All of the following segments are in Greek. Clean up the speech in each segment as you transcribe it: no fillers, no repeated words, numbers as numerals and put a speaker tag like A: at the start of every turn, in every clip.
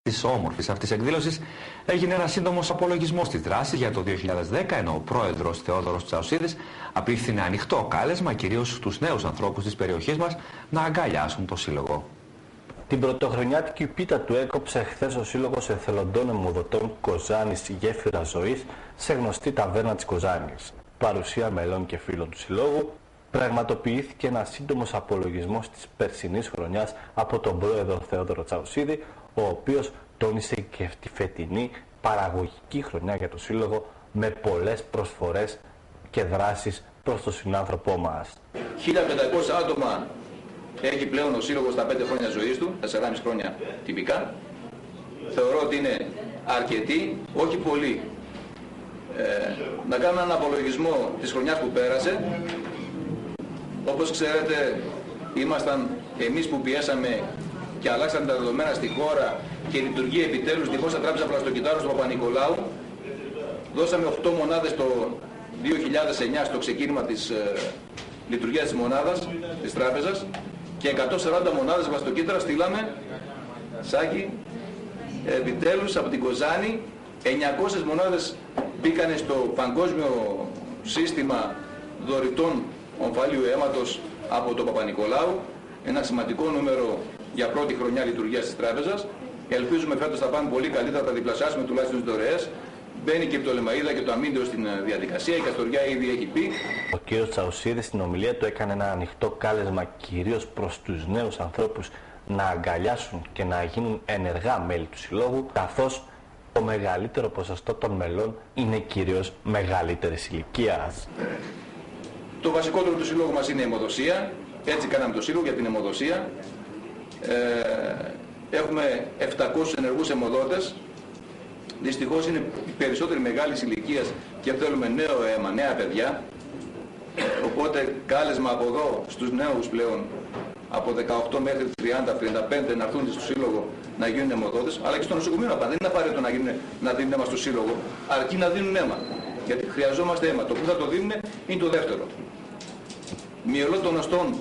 A: Της όμορφης αυτής εκδήλωσης έγινε ένας σύντομος απολογισμός της δράσης για το 2010, ενώ ο πρόεδρος Θεόδωρος Τσαουσίδης απίφθινε ανοιχτό κάλεσμα κυρίως στους νέους ανθρώπους της περιοχής μας να αγκαλιάσουν το σύλλογο.
B: Την πρωτοχρονιάτικη πίτα του έκοψε χθες ο Σύλλογος Εθελοντών Αιμοδοτών Κοζάνης Γέφυρα Ζωής σε γνωστή ταβέρνα της Κοζάνης. Παρουσία μελών και φίλων του Συλλόγου, πραγματοποιήθηκε ένας σύντομος απολογισμός της περσινής χρονιάς από τον πρόεδρο Θεόδωρο Τσαουσίδη, ο οποίος τόνισε και τη φετινή παραγωγική χρονιά για το Σύλλογο με πολλές προσφορές και δράσεις προς τον συνάνθρωπό μας.
C: 1.500 άτομα έχει πλέον ο Σύλλογος στα 5 χρόνια ζωής του, 4,5 χρόνια τυπικά. Θεωρώ ότι είναι αρκετοί, όχι πολλοί. Να κάνω έναν απολογισμό της χρονιάς που πέρασε. Όπως ξέρετε, ήμασταν εμείς που πιέσαμε και αλλάξαν τα δεδομένα στη χώρα και λειτουργεί επιτέλους Δημόσια Τράπεζα Πλαστοκυτάρου στο Παπα-Νικολάου. Δώσαμε 8 μονάδες το 2009 στο ξεκίνημα της λειτουργίας της μονάδας, της τράπεζας, και 140 μονάδες πλαστοκύτταρα στείλαμε, Σάκη, επιτέλους από την Κοζάνη. 900 μονάδες μπήκανε στο παγκόσμιο σύστημα δωρητών ομφαλίου αίματος από το Παπα-Νικολάου. Ένα σημαντικό νούμερο για πρώτη χρονιά λειτουργίας της τράπεζας. Ελπίζουμε φέτος θα πάνε πολύ καλύτερα, θα διπλασιάσουμε τουλάχιστον τις δωρεές. Μπαίνει και η Πτολεμαΐδα και το Αμύντεο στην διαδικασία, η Καστοριά ήδη έχει πει.
B: Ο κύριος Τσαουσίδης στην ομιλία του έκανε ένα ανοιχτό κάλεσμα κυρίως προς τους νέους ανθρώπους να αγκαλιάσουν και να γίνουν ενεργά μέλη του Συλλόγου, καθώς το μεγαλύτερο ποσοστό των μελών είναι κυρίως μεγαλύτερης ηλικίας.
C: Το βασικότερο του Συλλόγου μας είναι η αιμοδοσία. Έτσι κάναμε το Σύλλογο για την αιμοδοσία. Έχουμε 700 ενεργούς αιμοδότες. Δυστυχώς είναι περισσότεροι μεγάλης ηλικίας και θέλουμε νέο αίμα, νέα παιδιά. Οπότε κάλεσμα από εδώ στους νέους πλέον, από 18 μέχρι 30-35 να έρθουν στο Σύλλογο να γίνουν αιμοδότες, αλλά και στο νοσοκομείο να πάνε. Δεν είναι απαραίτητο να δίνουν αίμα στο Σύλλογο, αρκεί να δίνουν αίμα. Γιατί χρειαζόμαστε αίμα. Το που θα το δίνουν είναι το δεύτερο. Μυελό των οστών,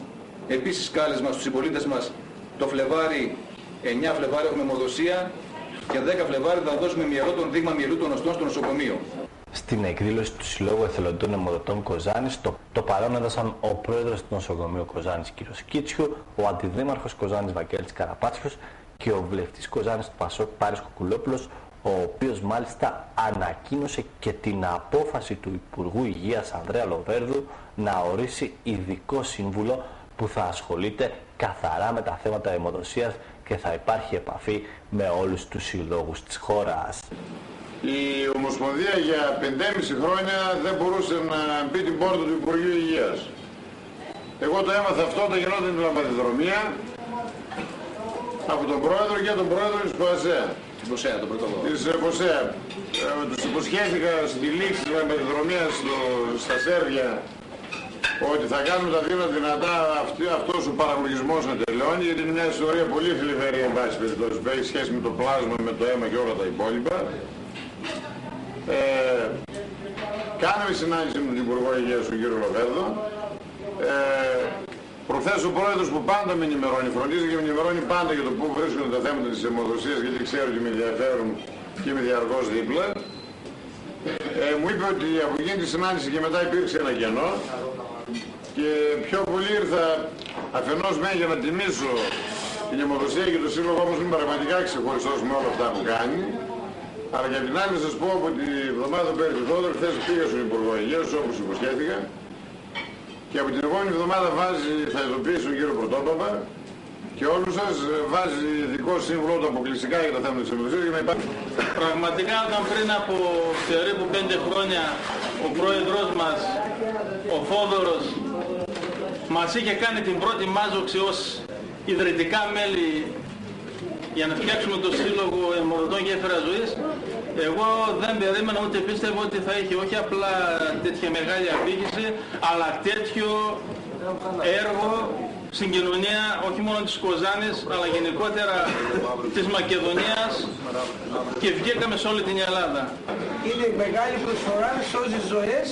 C: επίσης κάλεσμα στους συμπολίτες μας. Το Φλεβάρι, 9 Φλεβάρι έχουμε αιμοδοσία και 10 Φλεβάρι θα δώσουμε δείγμα μυελού των οστών στο νοσοκομείο.
B: Στην εκδήλωση του Συλλόγου Εθελοντών Αιμοδοτών Κοζάνης, το παρόν έδωσαν ο πρόεδρος του νοσοκομείου Κοζάνης κ. Κίτσιου, ο αντιδήμαρχος Κοζάνης Βαγγέλης Καραπάτσιος και ο βουλευτής Κοζάνης του Πασόκ Πάρης Κουκουλόπουλος, ο οποίος μάλιστα ανακοίνωσε και την απόφαση του Υπουργού Υγείας Ανδρέα Λοβέρδου να ορίσει ειδικό σύμβουλο που θα ασχολείται καθαρά με τα θέματα αιμοδοσίας και θα υπάρχει επαφή με όλους τους συλλόγους της χώρας.
D: Η Ομοσπονδία για 5,5 χρόνια δεν μπορούσε να μπει την πόρτα του Υπουργείου Υγείας. Εγώ το έμαθα αυτό όταν γινόταν την λαμπαδιδρομία από τον πρόεδρο και τον πρόεδρο της ΠΟΑΣΕΑ. Της ΠΟΣΕΑ. Τους υποσχέθηκα στη λήξη της λαμπαδιδρομίας στα Σέρβια ότι θα κάνουμε τα βήματα δυνατά αυτός ο παραγωγισμός να τελειώνει, γιατί είναι μια ιστορία πολύ θλιβερή εν πάση περιπτώσει που έχει σχέση με το πλάσμα, με το αίμα και όλα τα υπόλοιπα. Κάναμε συνάντηση με τον Υπουργό Υγείας, τον κύριο Λοβέρδο. Προχθές ο πρόεδρος που πάντα με ενημερώνει, φροντίζει και με ενημερώνει πάντα για το πού βρίσκονται τα θέματα της αιμοδοσίας, γιατί ξέρω ότι με ενδιαφέρουν και είμαι διαρκώς δίπλα. Μου είπε ότι από εκείνη τη συνάντηση και μετά υπήρξε ένα κενό και πιο πολύ ήρθα αφενός για να τιμήσω την αιμοδοσία και το Σύλλογο, όπως είναι πραγματικά ξεχωριστός με όλα αυτά που κάνει, αλλά για την άλλη να σας πω από τη εβδομάδα που έρχεται τώρα, χθες πήγα στον Υπουργό Υγείας όπως υποσχέθηκα και από την επόμενη εβδομάδα θα ειδοποιήσει τον κύριο Πρωτόπαπα και όλους σας βάζει ειδικό σύμβουλο του αποκλειστικά για τα θέματα της αιμοδοσίας για να υπάρχει.
E: Πραγματικά όταν πριν από περίπου 5 χρόνια ο πρόεδρος μας, ο Φόδωρος, μας είχε κάνει την πρώτη μάζοξη ως ιδρυτικά μέλη για να φτιάξουμε το Σύλλογο Αιμοδοτών Γέφυρα Ζωής, εγώ δεν περίμενα ούτε πίστευα ότι θα είχε όχι απλά τέτοια μεγάλη απήχηση, αλλά τέτοιο έργο στην κοινωνία όχι μόνο της Κοζάνης, αλλά γενικότερα της Μακεδονίας και βγήκαμε σε όλη την Ελλάδα.
F: Είναι μεγάλη προσφορά, σώζει ζωές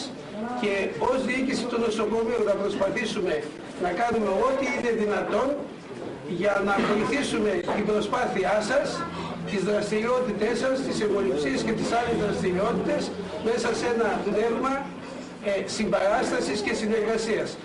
F: και ως διοίκηση του νοσοκομείου θα προσπαθήσουμε να κάνουμε ό,τι είναι δυνατόν για να βοηθήσουμε την προσπάθειά σας τις δραστηριότητές σας, τις ευοληψίες και τις άλλες δραστηριότητες μέσα σε ένα πνεύμα συμπαράστασης και συνεργασίας.